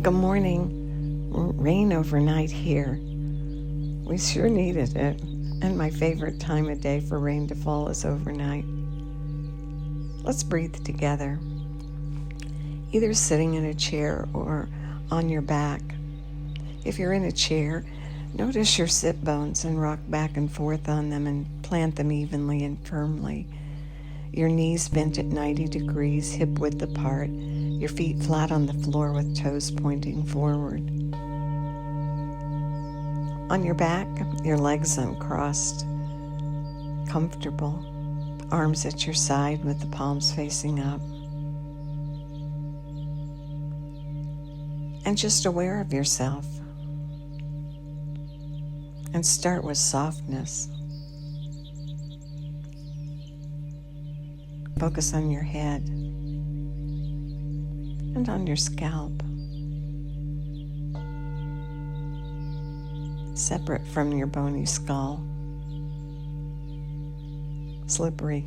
Good morning. Rain overnight here. We sure needed it. And my favorite time of day for rain to fall is overnight. Let's breathe together. Either sitting in a chair or on your back. If you're in a chair, notice your sit bones and rock back and forth on them and plant them evenly and firmly. Your knees bent at 90 degrees, hip width apart, your feet flat on the floor with toes pointing forward. On your back, your legs uncrossed, comfortable, arms at your side with the palms facing up. And just aware of yourself. And start with softness. Focus on your head and on your scalp, separate from your bony skull, slippery.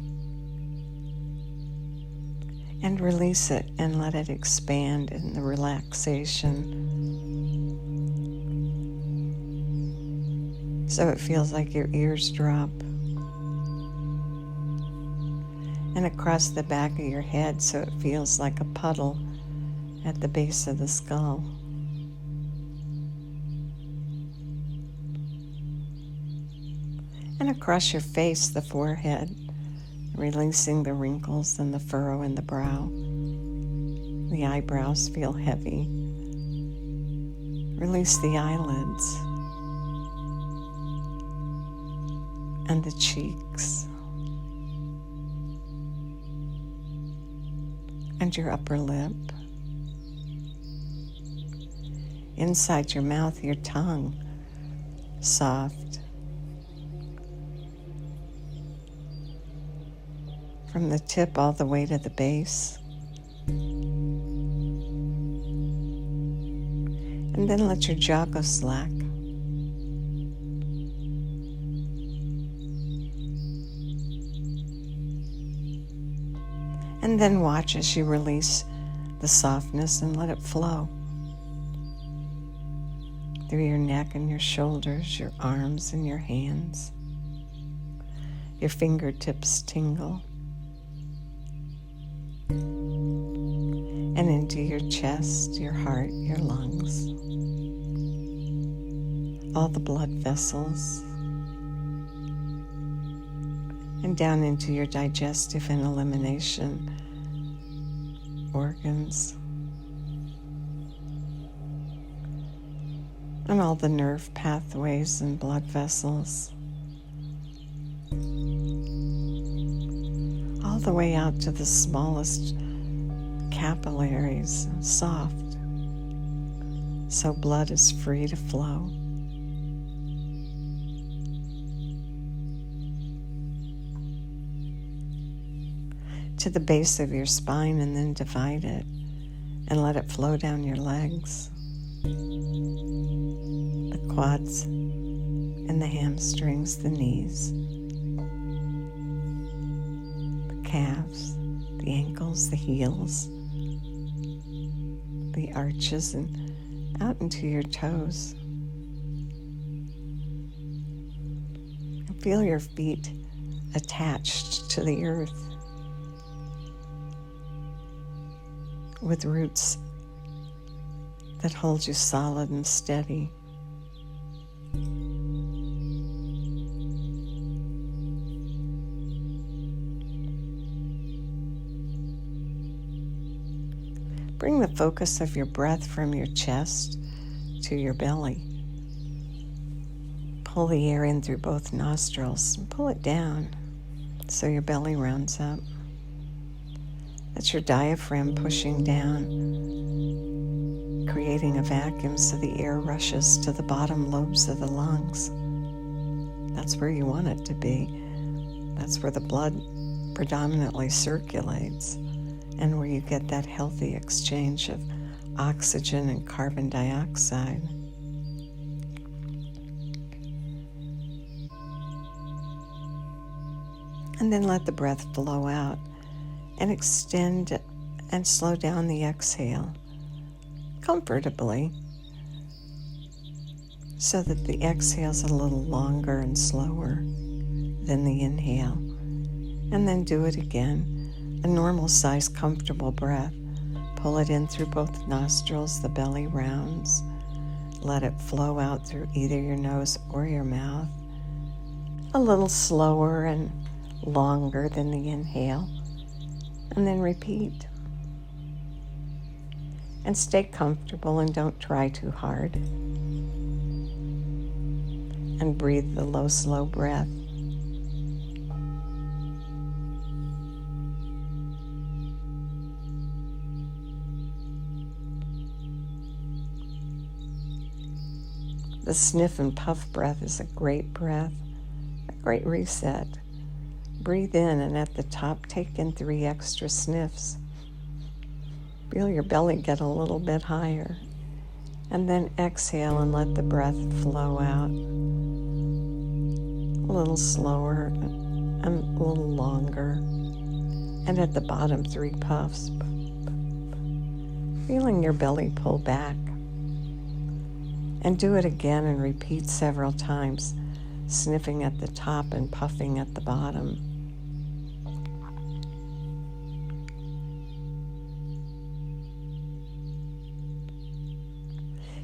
And release it and let it expand in the relaxation. So it feels like your ears drop. And across the back of your head so it feels like a puddle at the base of the skull. And across your face, the forehead, releasing the wrinkles and the furrow in the brow. The eyebrows feel heavy. Release the eyelids and the cheeks and your upper lip. Inside your mouth, your tongue, soft. From the tip all the way to the base. And then let your jaw go slack. And then watch as you release the softness and let it flow through your neck and your shoulders, your arms and your hands. Your fingertips tingle. And into your chest, your heart, your lungs. All the blood vessels. And down into your digestive and elimination organs. And all the nerve pathways and blood vessels. All the way out to the smallest capillaries, soft, so blood is free to flow. To the base of your spine, and then divide it and let it flow down your legs, the quads and the hamstrings, the knees, the calves, the ankles, the heels, the arches, and out into your toes. And feel your feet attached to the earth with roots that hold you solid and steady. Bring the focus of your breath from your chest to your belly. Pull the air in through both nostrils and pull it down so your belly rounds up. That's your diaphragm pushing down, creating a vacuum so the air rushes to the bottom lobes of the lungs. That's where you want it to be. That's where the blood predominantly circulates and where you get that healthy exchange of oxygen and carbon dioxide. And then let the breath flow out and extend and slow down the exhale, comfortably so that the exhale's a little longer and slower than the inhale. And then do it again, a normal size, comfortable breath. Pull it in through both nostrils, the belly rounds. Let it flow out through either your nose or your mouth. A little slower and longer than the inhale. And then repeat. And stay comfortable and don't try too hard. And breathe the low, slow breath. The sniff and puff breath is a great breath, a great reset. Breathe in, and at the top, take in 3 extra sniffs. Feel your belly get a little bit higher. And then exhale and let the breath flow out. A little slower and a little longer. And at the bottom, 3 puffs. Feeling your belly pull back. And do it again and repeat several times, sniffing at the top and puffing at the bottom.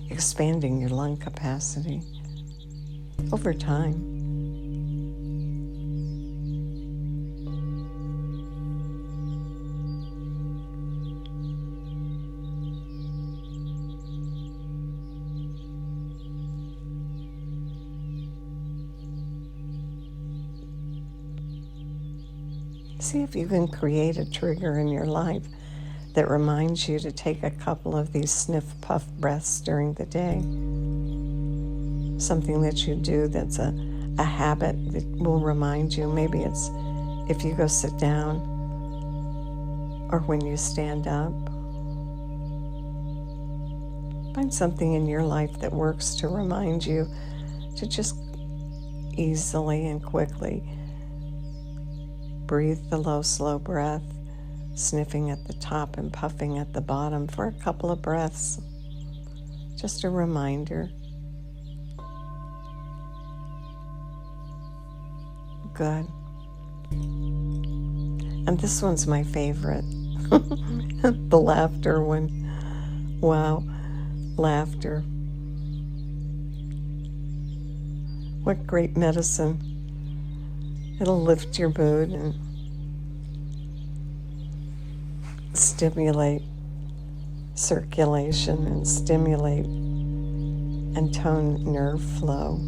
Expanding your lung capacity over time. See if you can create a trigger in your life that reminds you to take a couple of these sniff puff breaths during the day. Something that you do that's a habit that will remind you. Maybe it's if you go sit down or when you stand up. Find something in your life that works to remind you to just easily and quickly breathe the low, slow breath, sniffing at the top and puffing at the bottom for a couple of breaths. Just a reminder. Good. And this one's my favorite. The laughter one. Wow, laughter. What great medicine. It'll lift your mood and stimulate circulation and stimulate and tone nerve flow.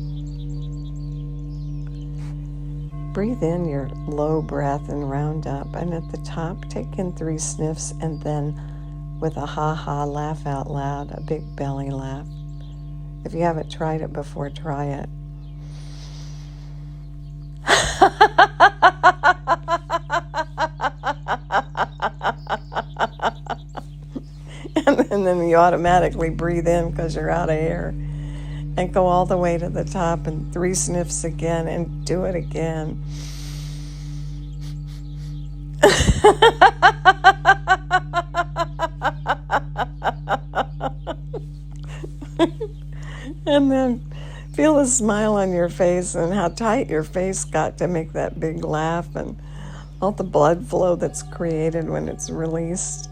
Breathe in your low breath and round up, and at the top take in 3 sniffs, and then with a ha-ha, laugh out loud, a big belly laugh. If you haven't tried it before, try it. And then you automatically breathe in because you're out of air, and go all the way to the top and 3 sniffs again, and do it again. And then feel a smile on your face and how tight your face got to make that big laugh, and all the blood flow that's created when it's released.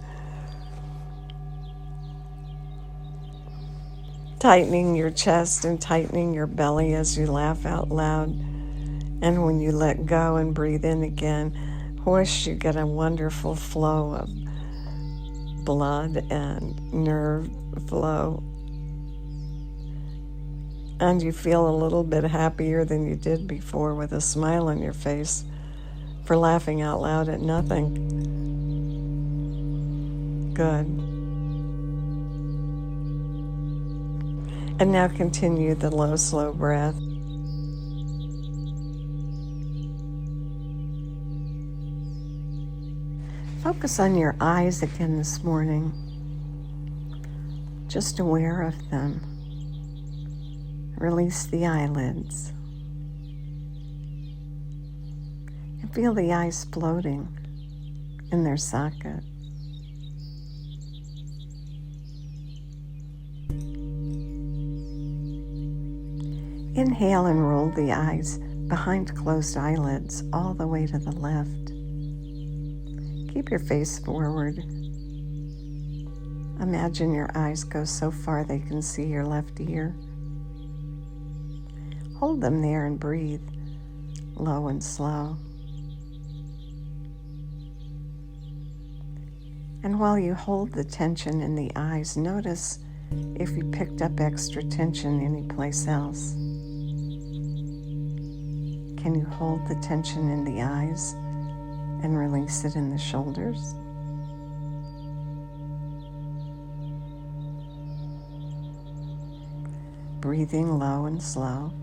Tightening your chest and tightening your belly as you laugh out loud. And when you let go and breathe in again, whoosh, you get a wonderful flow of blood and nerve flow. And you feel a little bit happier than you did before, with a smile on your face for laughing out loud at nothing. Good. And now continue the low, slow breath. Focus on your eyes again this morning. Just aware of them. Release the eyelids. And feel the eyes floating in their socket. Inhale and roll the eyes behind closed eyelids all the way to the left. Keep your face forward. Imagine your eyes go so far they can see your left ear. Hold them there and breathe, low and slow. And while you hold the tension in the eyes, notice if you picked up extra tension anyplace else. Can you hold the tension in the eyes and release it in the shoulders? Breathing low and slow.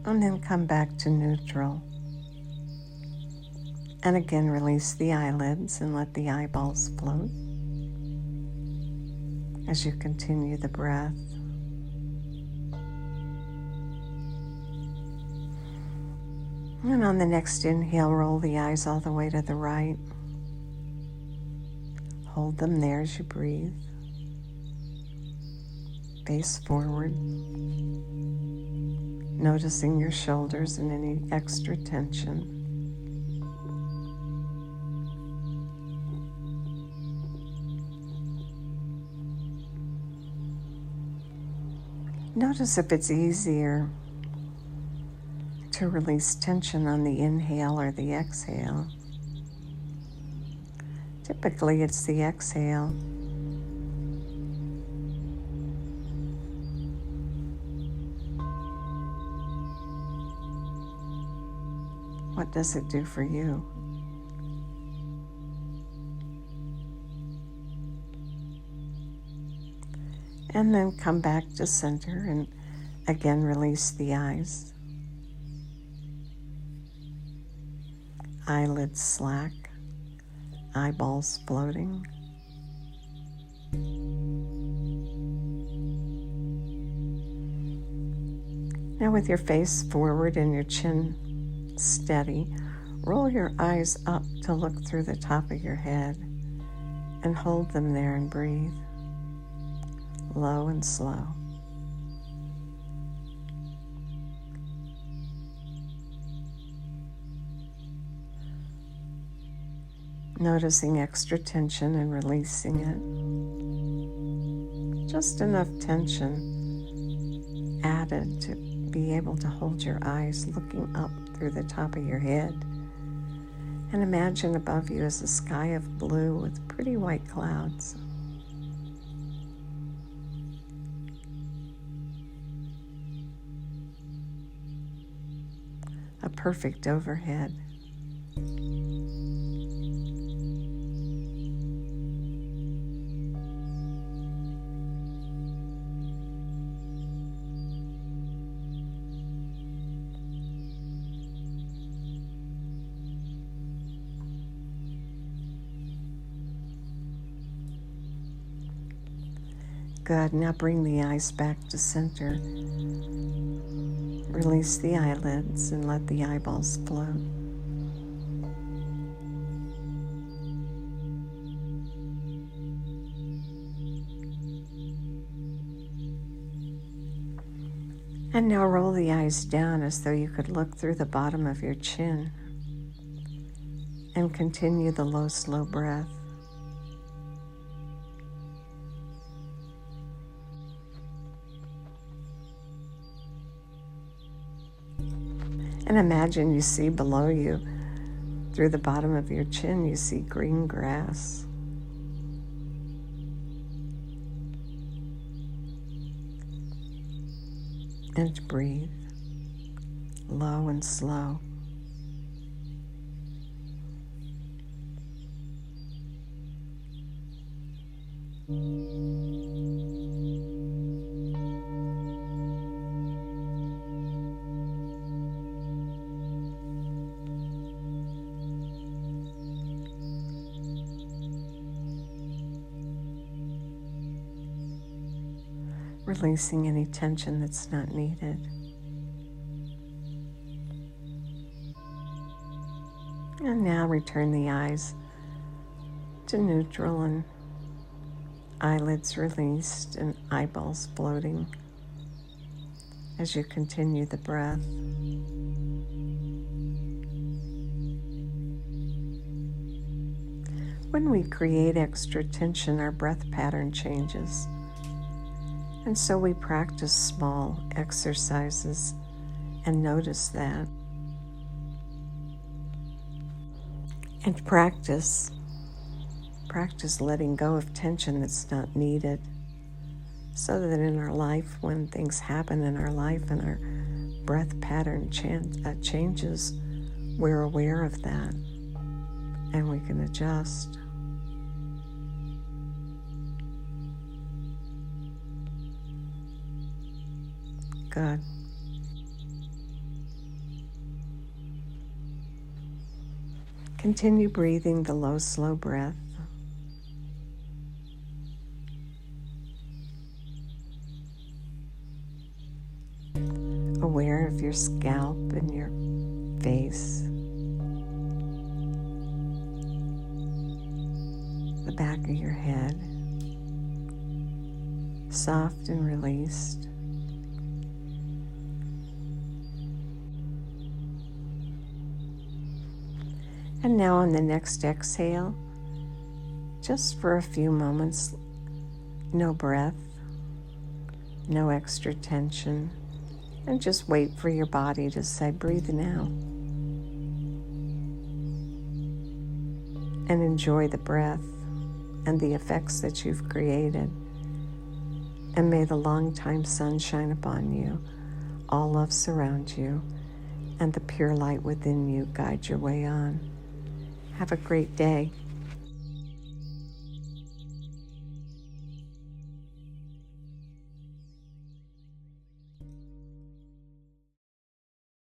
And then come back to neutral. And again, release the eyelids and let the eyeballs float as you continue the breath. And on the next inhale, roll the eyes all the way to the right. Hold them there as you breathe. Face forward, noticing your shoulders and any extra tension. Notice if it's easier to release tension on the inhale or the exhale. Typically, it's the exhale. What does it do for you? And then come back to center and again release the eyes. Eyelids slack, eyeballs floating. Now with your face forward and your chin steady, roll your eyes up to look through the top of your head and hold them there and breathe. Low and slow. Noticing extra tension and releasing it. Just enough tension added to be able to hold your eyes looking up through the top of your head. And imagine above you is a sky of blue with pretty white clouds. A perfect overhead. Good. Now bring the eyes back to center. Release the eyelids and let the eyeballs float. And now roll the eyes down as though you could look through the bottom of your chin and continue the low, slow breath. And imagine you see below you, through the bottom of your chin, you see green grass. And breathe, low and slow. Releasing any tension that's not needed. And now return the eyes to neutral and eyelids released and eyeballs floating as you continue the breath. When we create extra tension, our breath pattern changes. And so we practice small exercises and notice that. And practice letting go of tension that's not needed, so that in our life, when things happen in our life and our breath pattern changes, we're aware of that and we can adjust. Good. Continue breathing the low, slow breath. Aware of your scalp and your face, the back of your head, soft and released. And now on the next exhale, just for a few moments, no breath, no extra tension, and just wait for your body to say, breathe now. And enjoy the breath and the effects that you've created. And may the long-time sun shine upon you, all love surround you, and the pure light within you guide your way on. Have a great day.